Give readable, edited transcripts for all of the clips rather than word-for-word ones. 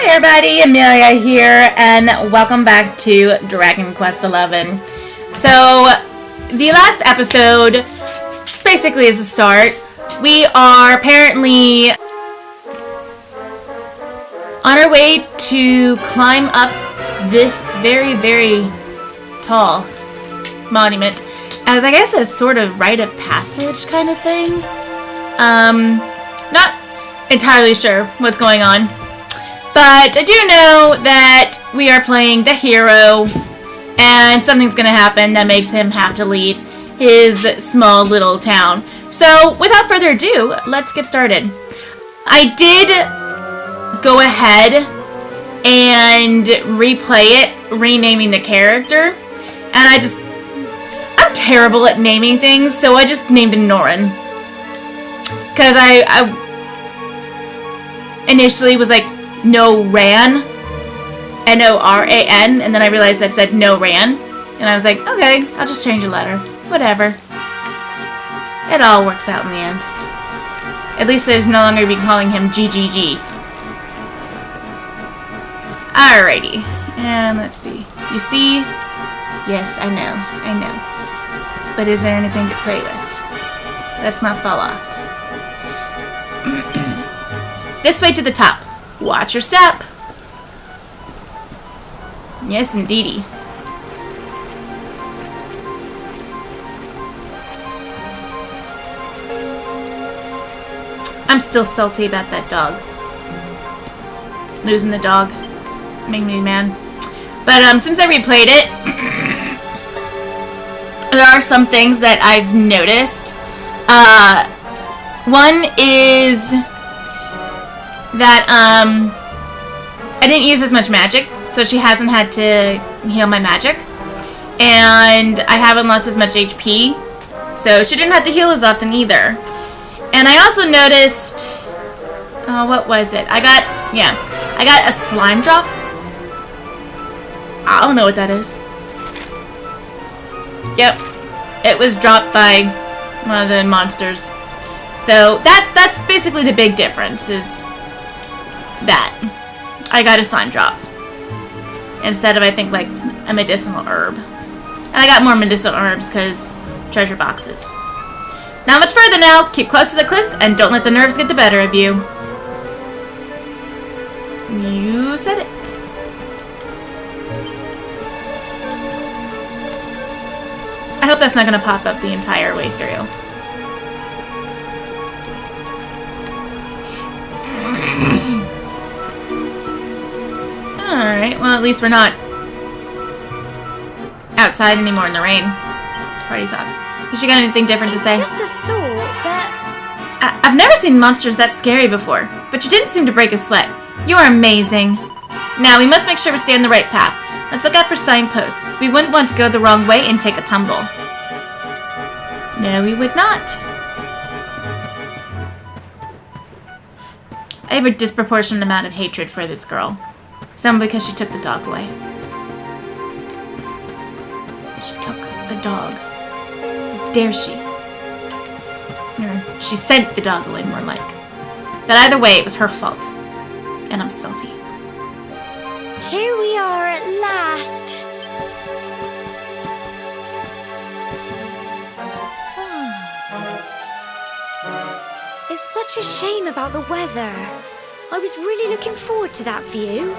everybody, Amelia here, and welcome back to Dragon Quest XI. So, the last episode basically is the start. We are apparently on our way to climb up this very, very tall monument as, I guess, a sort of rite of passage kind of thing. Not entirely sure what's going on. But I do know that we are playing the hero, and something's going to happen that makes him have to leave his small little town. So, without further ado, let's get started. I did go ahead and replay it, renaming the character, and I'm terrible at naming things, so I just named him Norin. Because I initially was like, No Ran, N-O-R-A-N, and then I realized that said No Ran, and I was like, okay, I'll just change a letter. Whatever. It all works out in the end. At least there's no longer be calling him GGG. Alrighty. And let's see. You see? Yes, I know. But is there anything to play with? Let's not fall off. This way to the top. Watch your step. Yes, indeedy. I'm still salty about that dog. Losing the dog made me mad. But since I replayed it, there are some things that I've noticed. One is that I didn't use as much magic, so she hasn't had to heal my magic, and I haven't lost as much HP, so she didn't have to heal as often either. And I also noticed, what was it? I got a slime drop. I don't know what that is. Yep, it was dropped by one of the monsters. So that's basically the big difference, is that I got a slime drop instead of, I think, like a medicinal herb. And I got more medicinal herbs because treasure boxes. Not much further now. Keep close to the cliffs and don't let the nerves get the better of you. You said it. I hope that's not going to pop up the entire way through. Alright, well, at least we're not outside anymore in the rain. Party talk. Has she got anything different to say? It's just a thought, but... I've never seen monsters that scary before, but you didn't seem to break a sweat. You are amazing. Now, we must make sure we stay on the right path. Let's look out for signposts. We wouldn't want to go the wrong way and take a tumble. No, we would not. I have a disproportionate amount of hatred for this girl. Some because she took the dog away. She took the dog. How dare she? Or she sent the dog away, more like. But either way, it was her fault. And I'm salty. Here we are at last. It's such a shame about the weather. I was really looking forward to that view.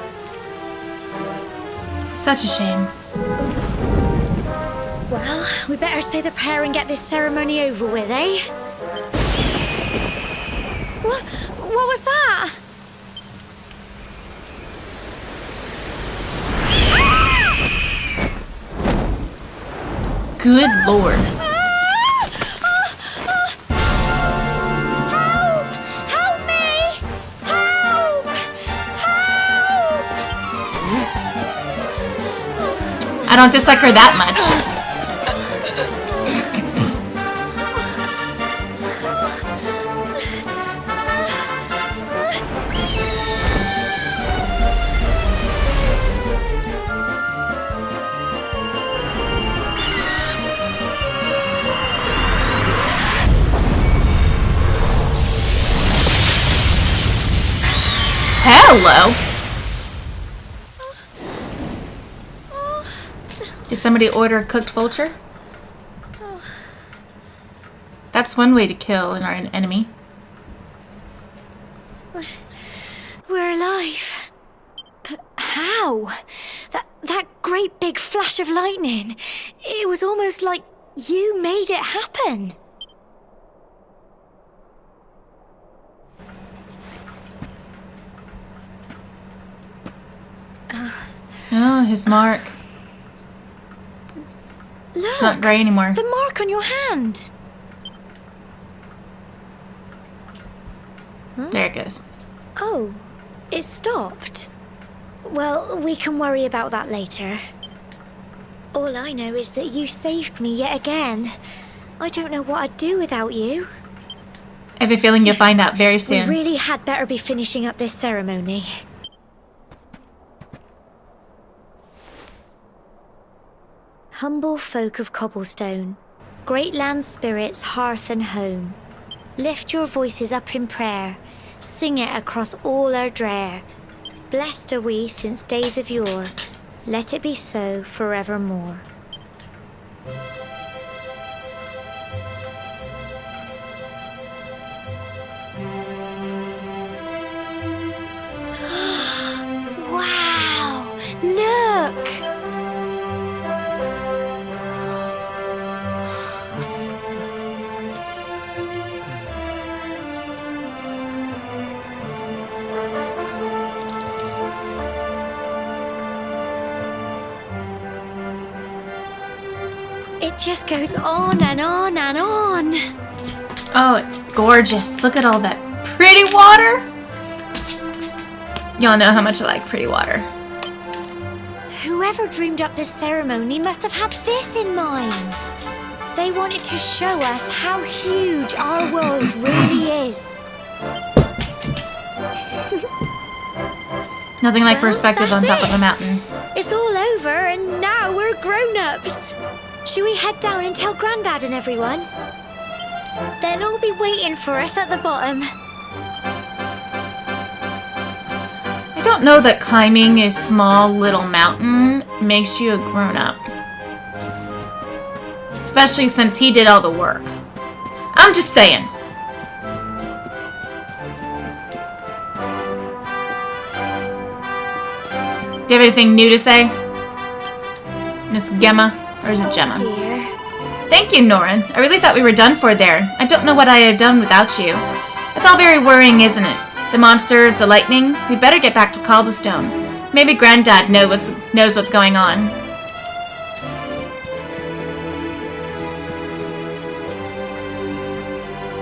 Such a shame. Well, we better say the prayer and get this ceremony over with, eh? What was that? Good lord. Help me! Help! I don't dislike her that much. Hello. Did somebody order a cooked vulture? That's one way to kill an enemy. We're alive. But how? That great big flash of lightning. It was almost like you made it happen. Oh, his mark. Look, it's not grey anymore. The mark on your hand. Huh? There it goes. Oh, it stopped. Well, we can worry about that later. All I know is that you saved me yet again. I don't know what I'd do without you. I have a feeling you'll find out very soon. We really had better be finishing up this ceremony. Humble folk of Cobblestone, great land spirits, hearth and home, lift your voices up in prayer, sing it across all our drear. Blessed are we since days of yore, let it be so forevermore. Wow! Look! It just goes on and on and on. Oh, it's gorgeous. Look at all that pretty water. Y'all know how much I like pretty water. Whoever dreamed up this ceremony must have had this in mind. They wanted to show us how huge our world really is. Nothing like perspective on top of a mountain. It's all over and now we're grown-ups. Should we head down and tell Grandad and everyone? They'll all be waiting for us at the bottom. I don't know that climbing a small little mountain makes you a grown-up. Especially since he did all the work. I'm just saying. Do you have anything new to say? Miss Gemma? Or is it Gemma? Dear. Thank you, Norin. I really thought we were done for there. I don't know what I'd have done without you. It's all very worrying, isn't it? The monsters, the lightning. We'd better get back to Cobblestone. Maybe Granddad knows what's going on.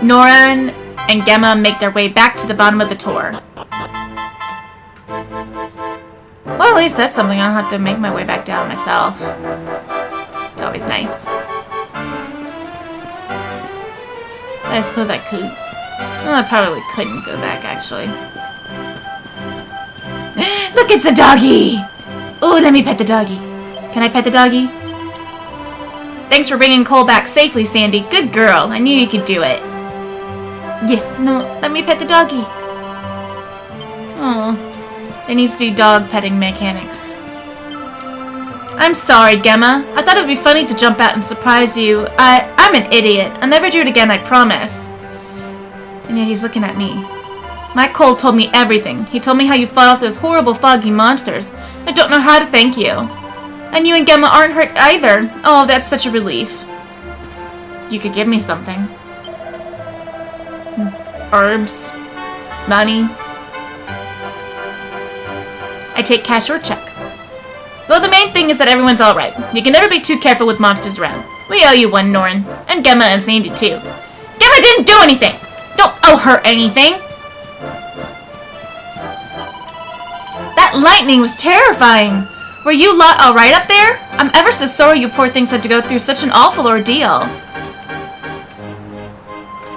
Norin and Gemma make their way back to the bottom of the tour. Well, at least that's something I don't have to make my way back down myself. It's always nice. I suppose I could. Well, I probably couldn't go back, actually. Look, it's a doggy! Oh, let me pet the doggy. Can I pet the doggy? Thanks for bringing Cole back safely, Sandy. Good girl. I knew you could do it. Yes, no, let me pet the doggy. Oh, there needs to be dog petting mechanics. I'm sorry, Gemma. I thought it would be funny to jump out and surprise you. I'm an idiot. I'll never do it again, I promise. And yet he's looking at me. My Cole told me everything. He told me how you fought off those horrible foggy monsters. I don't know how to thank you. And you and Gemma aren't hurt either. Oh, that's such a relief. You could give me something. Herbs. Money. I take cash or check. Well, the main thing is that everyone's alright. You can never be too careful with monsters around. We owe you one, Norin. And Gemma and Sandy, too. Gemma didn't do anything! Don't owe her anything! That lightning was terrifying! Were you lot alright up there? I'm ever so sorry you poor things had to go through such an awful ordeal.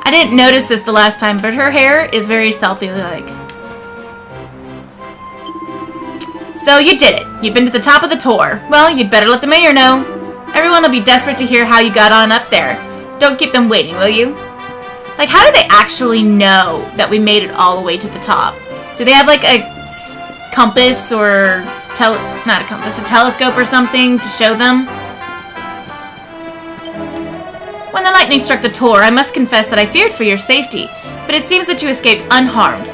I didn't notice this the last time, but her hair is very selfie-like. So you did it. You've been to the top of the tour. Well, you'd better let the mayor know. Everyone will be desperate to hear how you got on up there. Don't keep them waiting, will you? Like, how do they actually know that we made it all the way to the top? Do they have, like, a compass or not a compass, a telescope or something to show them? When the lightning struck the Tor, I must confess that I feared for your safety, but it seems that you escaped unharmed.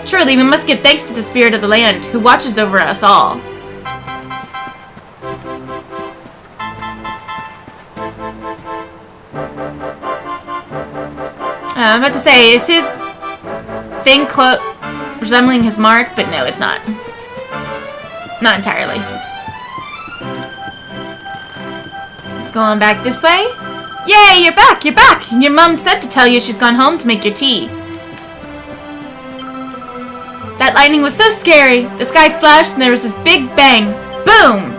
Truly, we must give thanks to the spirit of the land, who watches over us all. I'm about to say, is his thing resembling his mark? But no, it's not. Not entirely. Let's go on back this way. Yay, you're back, you're back! Your mom said to tell you she's gone home to make your tea. That lightning was so scary. The sky flashed and there was this big bang. Boom!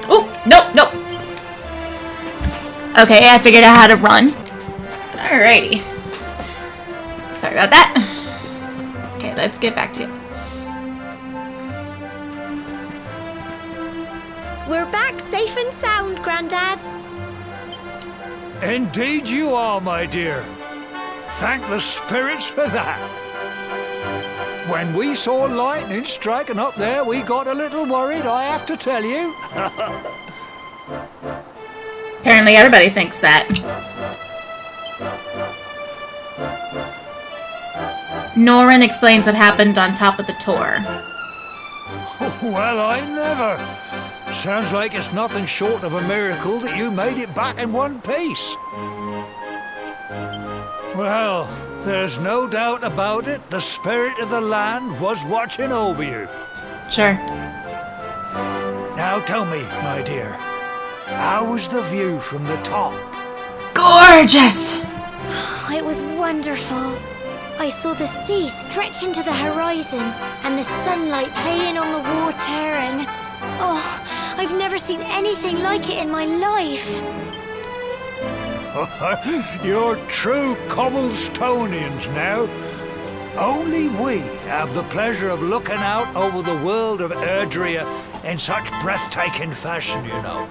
Oh, nope, nope. Okay, I figured out how to run. Alrighty. Sorry about that. Okay, let's get back to it. We're back safe and sound, Grandad. Indeed you are, my dear. Thank the spirits for that. When we saw lightning striking up there, we got a little worried, I have to tell you. Apparently everybody thinks that. Norin explains what happened on top of the Tor. Well, I never. Sounds like it's nothing short of a miracle that you made it back in one piece. Well, there's no doubt about it. The spirit of the land was watching over you. Sure. Now tell me, my dear, how was the view from the top? Gorgeous! It was wonderful. I saw the sea stretch into the horizon and the sunlight playing on the water and... Oh, I've never seen anything like it in my life. You're true Cobblestonians now. Only we have the pleasure of looking out over the world of Erdrea in such breathtaking fashion, you know.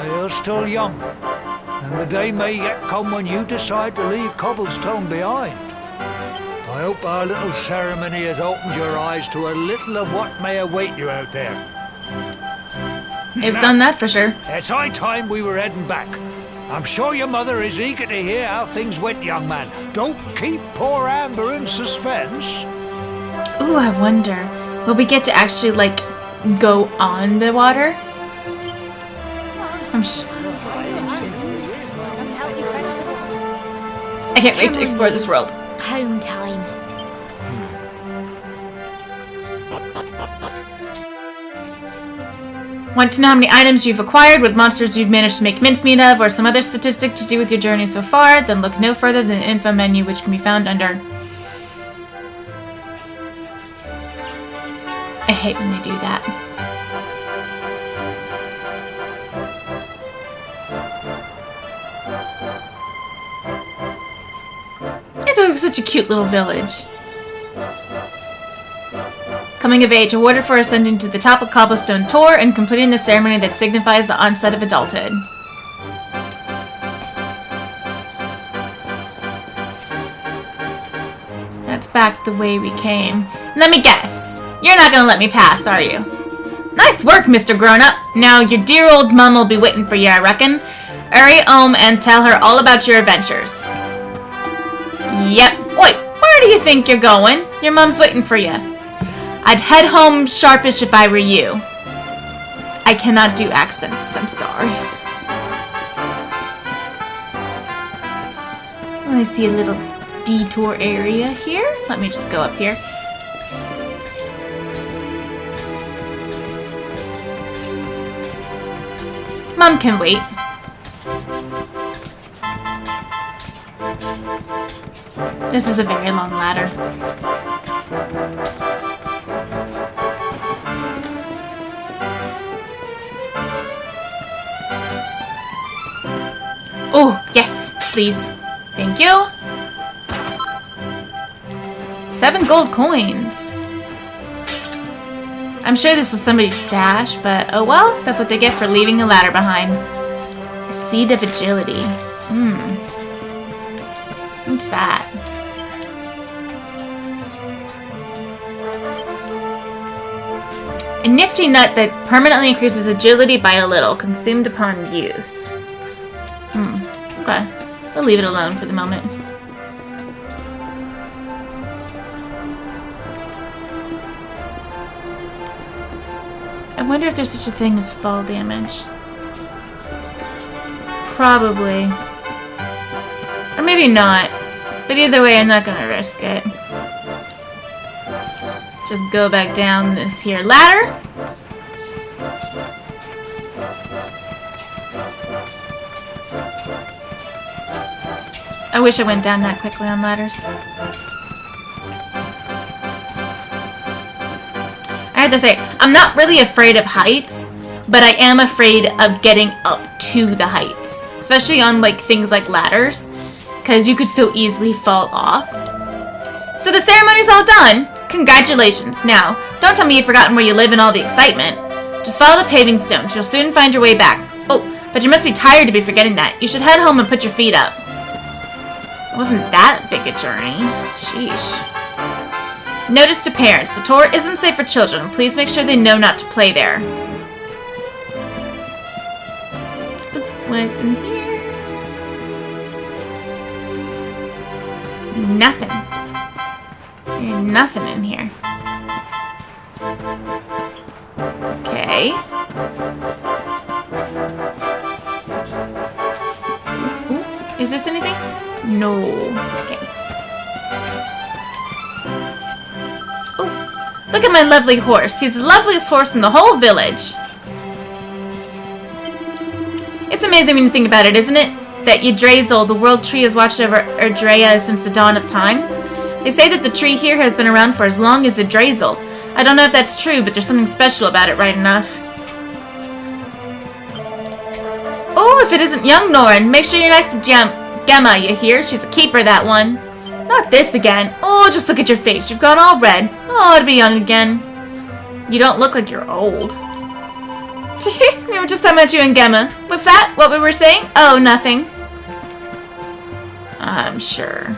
You're still young, and the day may yet come when you decide to leave Cobblestone behind. I hope our little ceremony has opened your eyes to a little of what may await you out there. It's done that for sure. It's high time we were heading back. I'm sure your mother is eager to hear how things went, young man. Don't keep poor Amber in suspense. Ooh, I wonder, will we get to actually, like, go on the water? I can't wait to explore this world. Home time. Want to know how many items you've acquired, what monsters you've managed to make mincemeat of, or some other statistic to do with your journey so far? Then look no further than the info menu, which can be found under... I hate when they do that. It's such a cute little village. Coming of age, awarded for ascending to the top of Cobblestone Tor and completing the ceremony that signifies the onset of adulthood. That's back the way we came. Let me guess. You're not gonna let me pass, are you? Nice work, Mr. Grown-Up. Now your dear old mum will be waiting for you, I reckon. Hurry home and tell her all about your adventures. Yep. Wait, where do you think you're going? Your mum's waiting for you. I'd head home sharpish if I were you. I cannot do accents, I'm sorry. Oh, I see a little detour area here. Let me just go up here. Mom can wait. This is a very long ladder. Oh, yes, please. Thank you. 7 gold coins. I'm sure this was somebody's stash, but oh well, that's what they get for leaving a ladder behind. A seed of agility. What's that? A nifty nut that permanently increases agility by a little, consumed upon use. Okay. We'll leave it alone for the moment. I wonder if there's such a thing as fall damage. Probably. Or maybe not. But either way, I'm not gonna risk it. Just go back down this here ladder. I wish I went down that quickly on ladders. I have to say, I'm not really afraid of heights, but I am afraid of getting up to the heights. Especially on like things like ladders, because you could so easily fall off. So the ceremony's all done. Congratulations. Now, don't tell me you've forgotten where you live and all the excitement. Just follow the paving stones. You'll soon find your way back. Oh, but you must be tired to be forgetting that. You should head home and put your feet up. It wasn't that big a journey. Sheesh. Notice to parents. The tour isn't safe for children. Please make sure they know not to play there. What's in here? Nothing. There's nothing in here. Okay. Ooh, is this anything? No. Okay. Oh, look at my lovely horse. He's the loveliest horse in the whole village. It's amazing when you think about it, isn't it? That Yggdrasil, the world tree, has watched over Erdrea since the dawn of time. They say that the tree here has been around for as long as Yggdrasil. I don't know if that's true, but there's something special about it, right enough. Oh, if it isn't young Norn, make sure you're nice to Gemma, you hear? She's a keeper, that one. Not this again. Oh, just look at your face. You've gone all red. Oh, to be young again. You don't look like you're old. We were just talking about you and Gemma. What's that? What we were saying? Oh, nothing. I'm sure.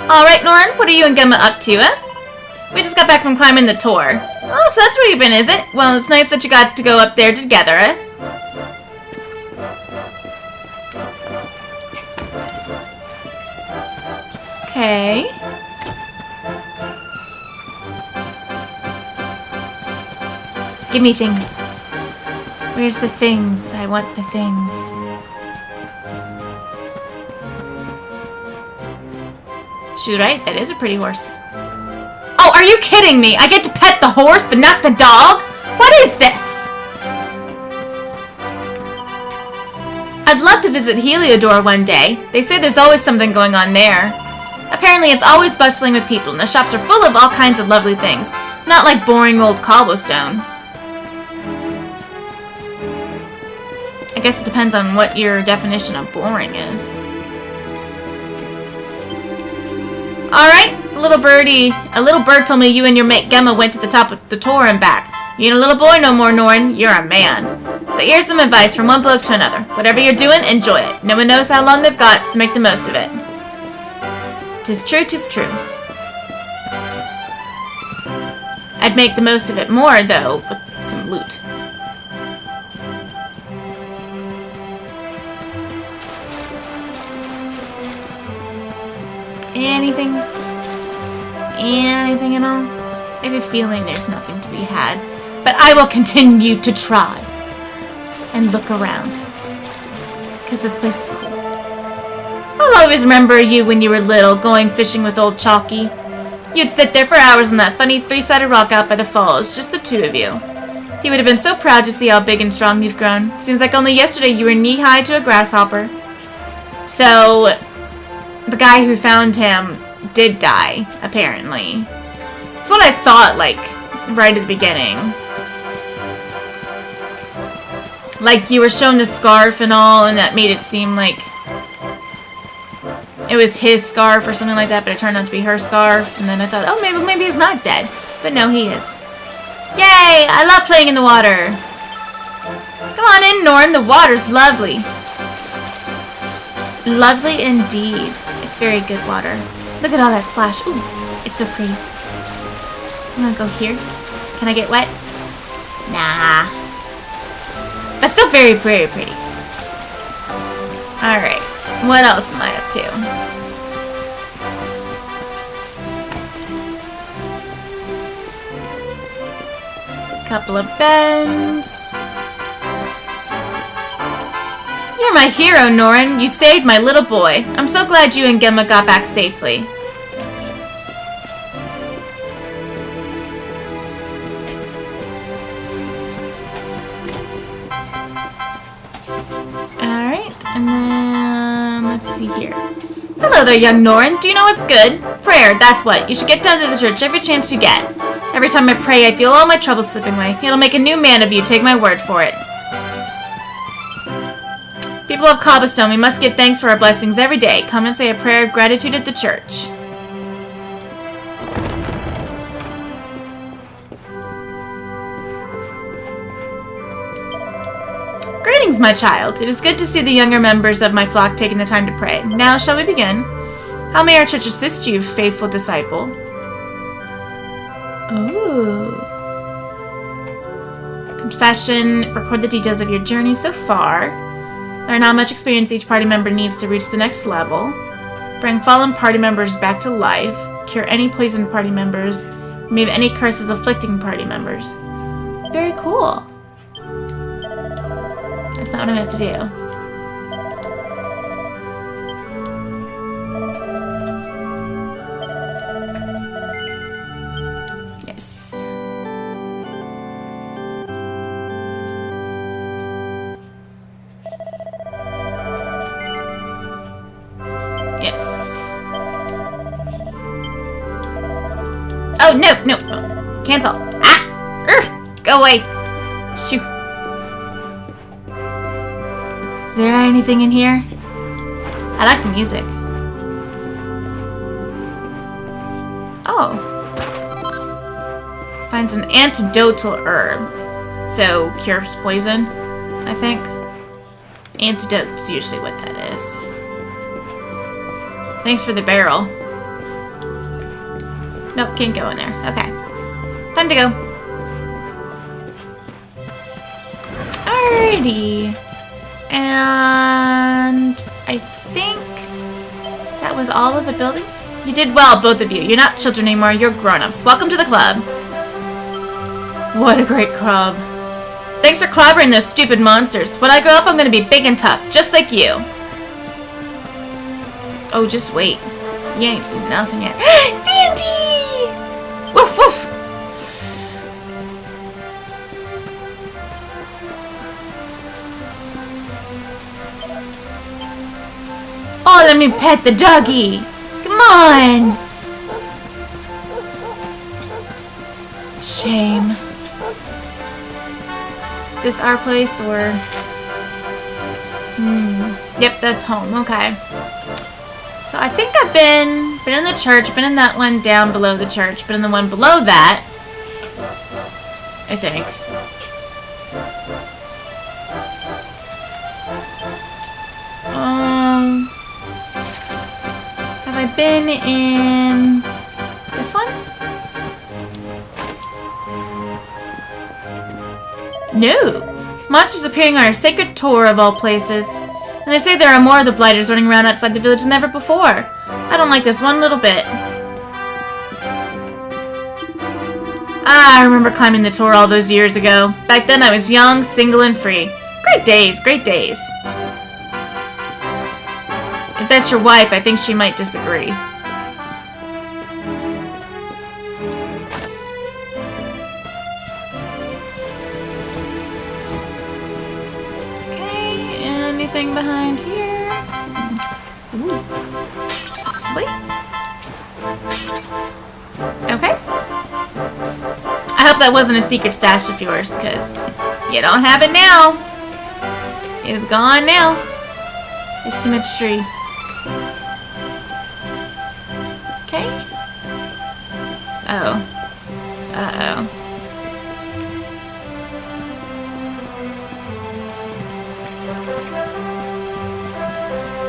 Alright, Norn, what are you and Gemma up to, eh? We just got back from climbing the tour. Oh, so that's where you've been, is it? Well, it's nice that you got to go up there together, eh? Okay. Give me things. Where's the things? I want the things. Shoot, right? That is a pretty horse. Oh, are you kidding me? I get to pet the horse, but not the dog? What is this? I'd love to visit Heliodor one day. They say there's always something going on there. Apparently it's always bustling with people, and the shops are full of all kinds of lovely things. Not like boring old Cobblestone. I guess it depends on what your definition of boring is. Alright, a little bird told me you and your mate Gemma went to the top of the tour and back. You ain't a little boy no more, Norn. You're a man. So here's some advice from one bloke to another. Whatever you're doing, enjoy it. No one knows how long they've got, so make the most of it. 'Tis true, 'tis true. I'd make the most of it more, though, with some loot. Anything? Anything at all? I have a feeling there's nothing to be had. But I will continue to try. And look around. Because this place is cool. I'll always remember you when you were little, going fishing with old Chalky. You'd sit there for hours on that funny three-sided rock out by the falls, just the two of you. He would have been so proud to see how big and strong you've grown. Seems like only yesterday you were knee-high to a grasshopper. So, the guy who found him did die, apparently. That's what I thought, like, right at the beginning. Like, you were shown the scarf and all, and that made it seem like it was his scarf or something like that, but it turned out to be her scarf. And then I thought, oh, maybe he's not dead. But no, he is. Yay! I love playing in the water. Come on in, Norn. The water's lovely. Lovely indeed. It's very good water. Look at all that splash. Ooh, it's so pretty. I'm gonna go here. Can I get wet? Nah. But still very, very pretty. Alright. What else am I up to? Couple of bends. You're my hero, Norin. You saved my little boy. I'm so glad you and Gemma got back safely. Alright, and then let's see here. Hello there, young Norin. Do you know what's good? Prayer, that's what. You should get down to the church every chance you get. Every time I pray, I feel all my troubles slipping away. It'll make a new man of you, take my word for it. People of Cobblestone, we must give thanks for our blessings every day. Come and say a prayer of gratitude at the church. Greetings, my child. It is good to see the younger members of my flock taking the time to pray. Now, shall we begin? How may our church assist you, faithful disciple? Ooh. Confession. Record the details of your journey so far. There are not much experience each party member needs to reach the next level. Bring fallen party members back to life. Cure any poisoned party members. Remove any curses afflicting party members. Very cool. That's not what I meant to do. Yes. Yes. Oh, no, no, no. Cancel. Ah! Go away. Shoot. Is there anything in here? I like the music. Oh. Finds an antidotal herb. So, cures poison, I think. Antidote's usually what that is. Thanks for the barrel. Nope, can't go in there. Okay. Time to go. Alrighty. And I think that was all of the buildings. You did well, both of you. You're not children anymore, you're grown-ups. Welcome to the club. What a great club. Thanks for clobbering those stupid monsters. When I grow up, I'm gonna be big and tough, just like you. Oh, just wait. You ain't seen nothing yet. Sandy! Woof, woof! Oh, let me pet the doggy. Come on. Shame. Is this our place or? Yep, that's home. Okay. So I think I've been in the church, been in that one down below the church, been in the one below that. I think. Have I been in this one? No. Monsters appearing on our sacred tour of all places. And they say there are more of the blighters running around outside the village than ever before. I don't like this one little bit. Ah, I remember climbing the tour all those years ago. Back then I was young, single, and free. Great days, great days. If that's your wife, I think she might disagree. Anything behind here? Ooh. Possibly. Okay. I hope that wasn't a secret stash of yours, because you don't have it now. It's gone now. There's too much tree. Okay. Oh. Uh-oh.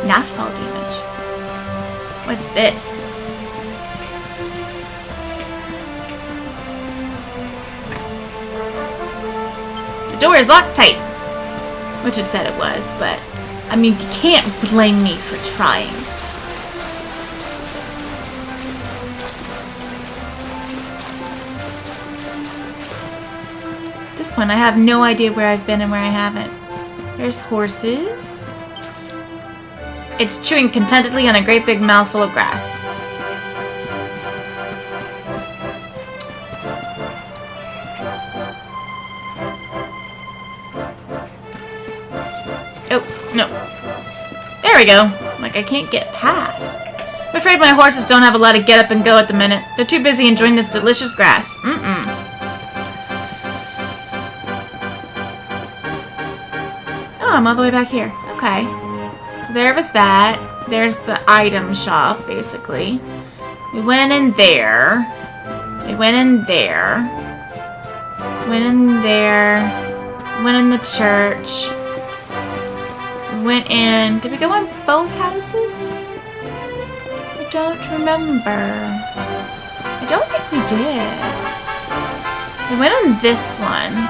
Not fall damage. What's this? door is locked tight. Which it said it was, but I mean, you can't blame me for trying. At this point, I have no idea where I've been and where I haven't. There's horses. It's chewing contentedly on a great big mouthful of grass. Oh, no. There we go. Like, I can't get past. I'm afraid my horses don't have a lot of get up and go at the minute. They're too busy enjoying this delicious grass. Oh, I'm all the way back here. Okay. So there was that. There's the item shop, basically. We went in there. We went in there. Went in there. Went in the church. Went in. Did we go in both houses? I don't remember. I don't think we did. We went in this one.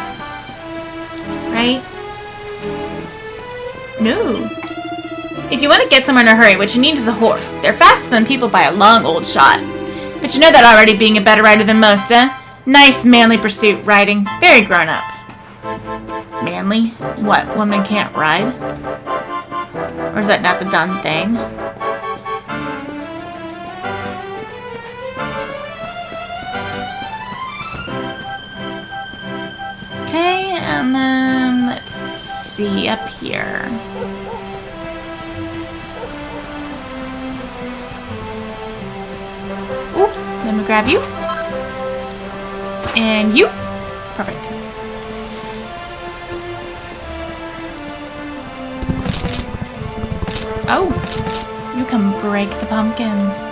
Right? No. If you want to get somewhere in a hurry, what you need is a horse. They're faster than people by a long old shot. But you know that already, being a better rider than most, eh? Nice manly pursuit riding. Very grown up. Manly? What, women can't ride? Or is that not the done thing? Okay, and then let's see up here. Ooh, let me grab you. And you. Perfect. Oh, you can break the pumpkins.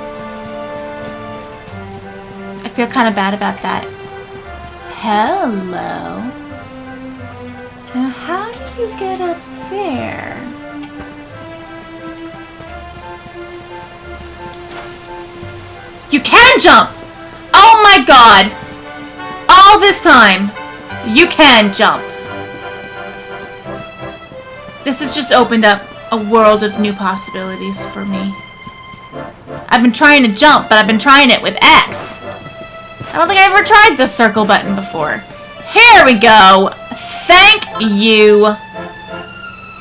I feel kind of bad about that. Hello. Now, how do you get up there? You can jump! Oh my god! All this time, you can jump. This has just opened up a world of new possibilities for me. I've been trying to jump, but I've been trying it with X. I don't think I ever tried the circle button before. Here we go. Thank you.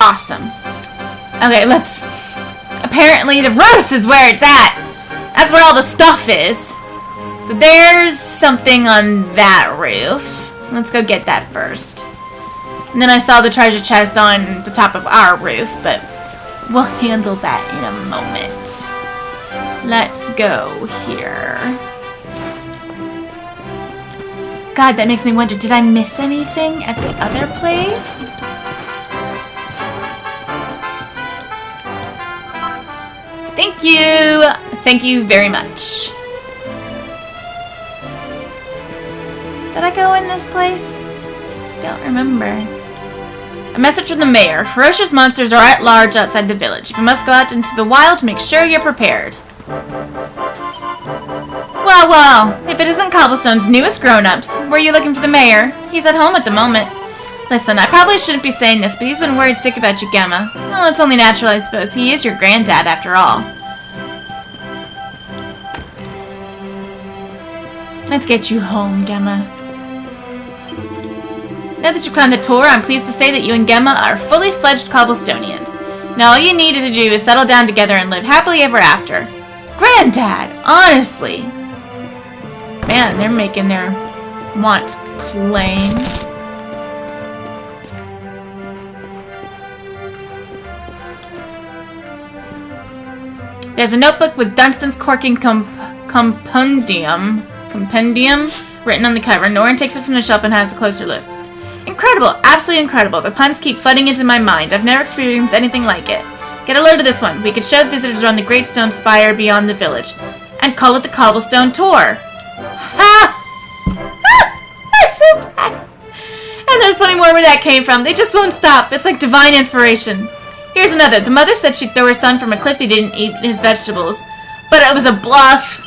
Awesome. Okay, let's... Apparently the roost is where it's at. That's where all the stuff is. So there's something on that roof. Let's go get that first. And then I saw the treasure chest on the top of our roof, but we'll handle that in a moment. Let's go here. God, that makes me wonder, did I miss anything at the other place? Thank you! Thank you very much. Did I go in this place? Don't remember. A message from the mayor. Ferocious monsters are at large outside the village. If you must go out into the wild, make sure you're prepared. Well, if it isn't Cobblestone's newest grown-ups, were you looking for the mayor? He's at home at the moment. Listen, I probably shouldn't be saying this, but he's been worried sick about you, Gemma. Well, it's only natural, I suppose. He is your granddad, after all. Let's get you home, Gemma. Now that you've climbed the tour, I'm pleased to say that you and Gemma are fully fledged Cobblestonians. Now all you need to do is settle down together and live happily ever after. Granddad, honestly. Man, they're making their wants plain. There's a notebook with Dunstan's corking compendium written on the cover. Norrin takes it from the shelf and has a closer look. Incredible, absolutely incredible. The puns keep flooding into my mind. I've never experienced anything like it. Get a load of this one. We could show visitors around the great stone spire beyond the village. And call it the Cobblestone Tour. Ha! That's so bad. And there's plenty more where that came from. They just won't stop. It's like divine inspiration. Here's another. The mother said she'd throw her son from a cliff if he didn't eat his vegetables. But it was a bluff.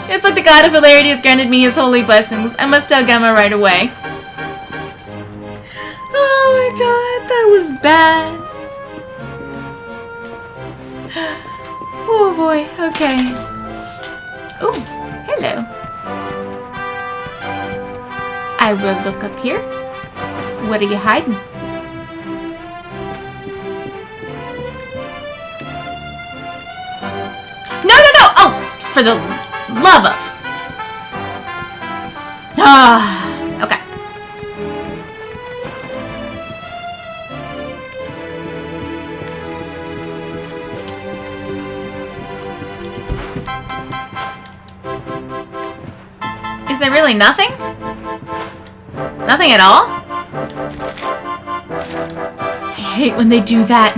It's like the god of hilarity has granted me his holy blessings. I must tell Gemma right away. my god, that was bad. Oh boy, okay. Oh, hello. I will look up here. What are you hiding? No, no, no! Oh, for the love of. Ah, okay. Is there really nothing? Nothing at all? I hate when they do that.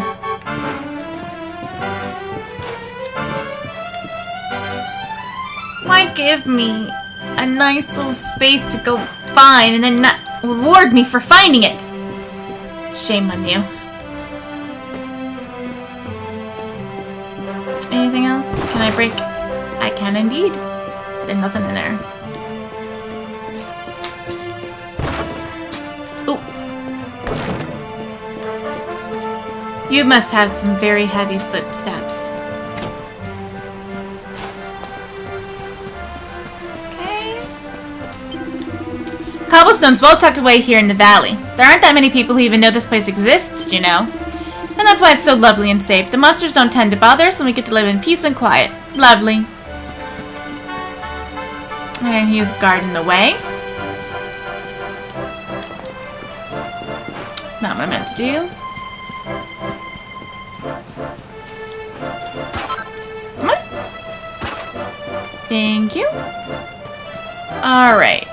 Why give me a nice little space to go find and then not reward me for finding it? Shame on you. Anything else? Can I break? I can indeed. There's nothing in there. Ooh. You must have some very heavy footsteps. Cobblestone's well tucked away here in the valley. There aren't that many people who even know this place exists, you know. And that's why it's so lovely and safe. The monsters don't tend to bother us, and we get to live in peace and quiet. Lovely. And he's guarding the way. Not what I meant to do. Come on. Thank you. Alright.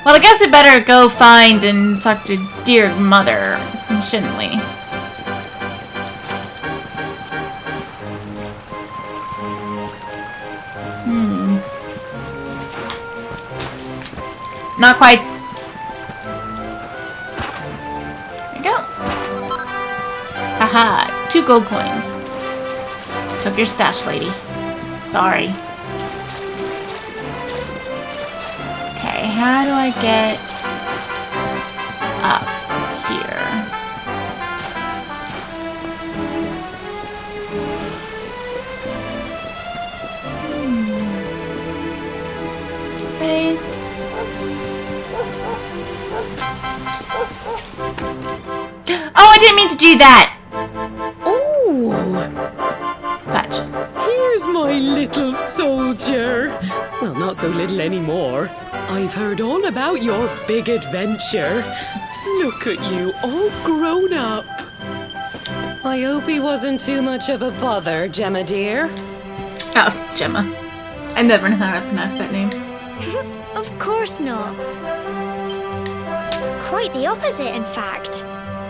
Well, I guess we better go find and talk to dear mother, shouldn't we? Not quite. There you go. Haha, 2 gold coins. Took your stash, lady. Sorry. Okay, how do I get up here? Okay. Oh, I didn't mean to do that! Oh! Gotcha. Here's my little soldier. Well, not so little anymore. I've heard all about your big adventure. Look at you, all grown up. I hope he wasn't too much of a bother, Gemma dear. Oh, Gemma. I never know how to pronounce that name. Of course not. Quite the opposite, in fact.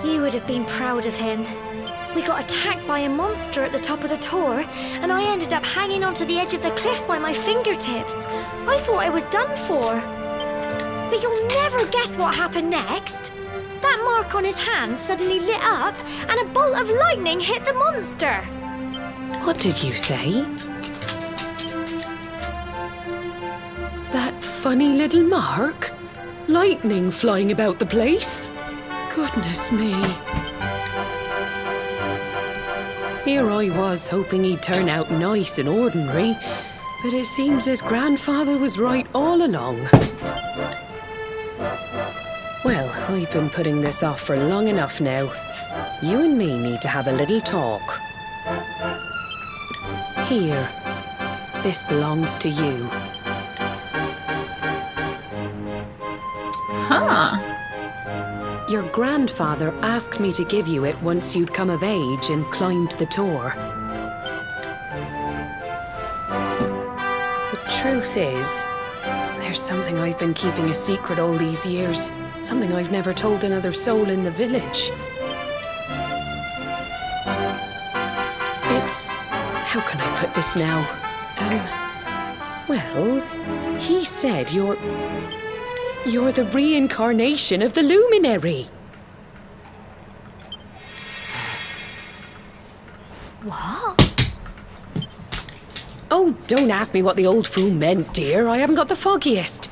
You would have been proud of him. We got attacked by a monster at the top of the tor, and I ended up hanging onto the edge of the cliff by my fingertips. I thought I was done for. But you'll never guess what happened next. That mark on his hand suddenly lit up, and a bolt of lightning hit the monster. What did you say? That funny little mark? Lightning flying about the place? Goodness me. Here I was hoping he'd turn out nice and ordinary, but it seems his grandfather was right all along. Well, I've been putting this off for long enough now. You and me need to have a little talk. Here, this belongs to you. Huh. Your grandfather asked me to give you it once you'd come of age and climbed the tor. The truth is, there's something I've been keeping a secret all these years. Something I've never told another soul in the village. It's... how can I put this now? Well, he said you're the reincarnation of the Luminary. What? Oh, don't ask me what the old fool meant, dear. I haven't got the foggiest.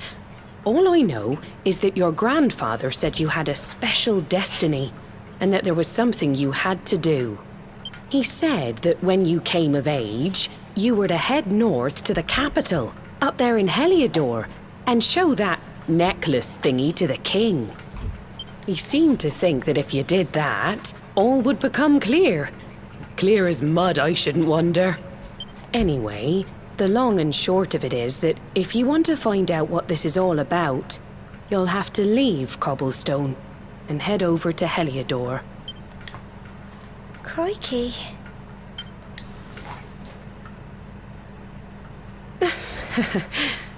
All I know is that your grandfather said you had a special destiny. and that there was something you had to do. He said that when you came of age, you were to head north to the capital, up there in Heliodor, and show that necklace thingy to the king. He seemed to think that if you did that, all would become clear. Clear as mud, I shouldn't wonder. Anyway, the long and short of it is that if you want to find out what this is all about, you'll have to leave Cobblestone and head over to Heliodor. Crikey.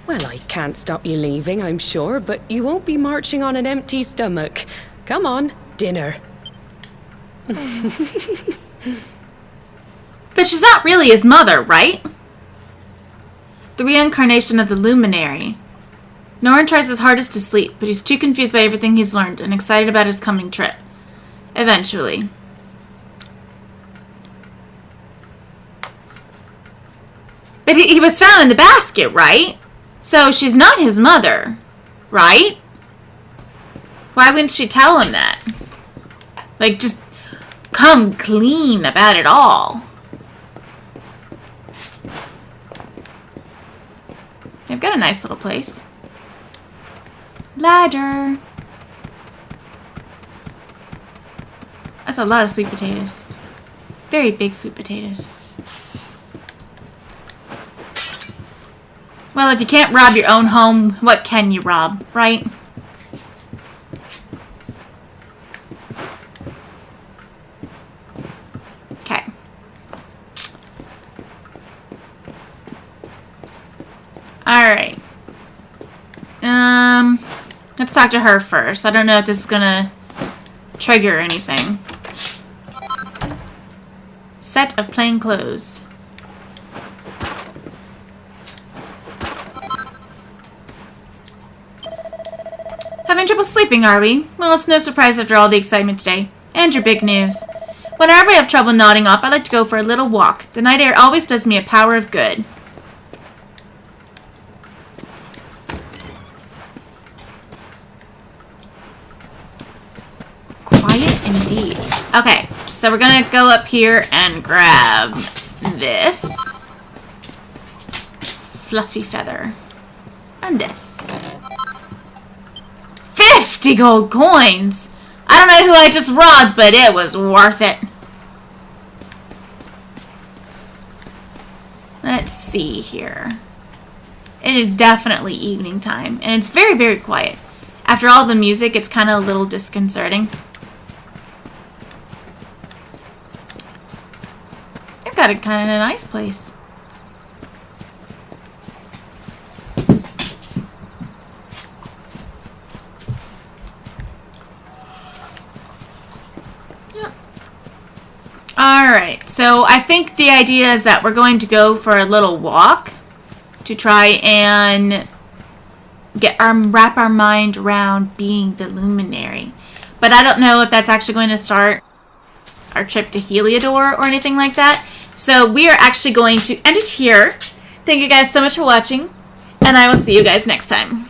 Well, I can't stop you leaving, I'm sure, but you won't be marching on an empty stomach. Come on, dinner. But she's not really his mother, right? The reincarnation of the Luminary. Norin tries his hardest to sleep, but he's too confused by everything he's learned and excited about his coming trip. Eventually. But he was found in the basket, right? So she's not his mother, right? Why wouldn't she tell him that? Like, just come clean about it all. They've got a nice little place. Ladder. That's a lot of sweet potatoes. Very big sweet potatoes. Well, if you can't rob your own home, what can you rob, right? Okay. Alright. Let's talk to her first. I don't know if this is gonna trigger anything. Set of plain clothes. Having trouble sleeping, are we? Well, it's no surprise after all the excitement today. And your big news. Whenever I have trouble nodding off, I like to go for a little walk. The night air always does me a power of good. Quiet indeed. Okay, so we're gonna go up here and grab this. Fluffy feather. And this. 50 gold coins! I don't know who I just robbed, but it was worth it. Let's see here. It is definitely evening time, and it's very, very quiet. After all the music, it's kind of a little disconcerting. I've got a kind of a nice place. Alright, so I think the idea is that we're going to go for a little walk to try and wrap our mind around being the Luminary. But I don't know if that's actually going to start our trip to Heliodor or anything like that. So we are actually going to end it here. Thank you guys so much for watching, and I will see you guys next time.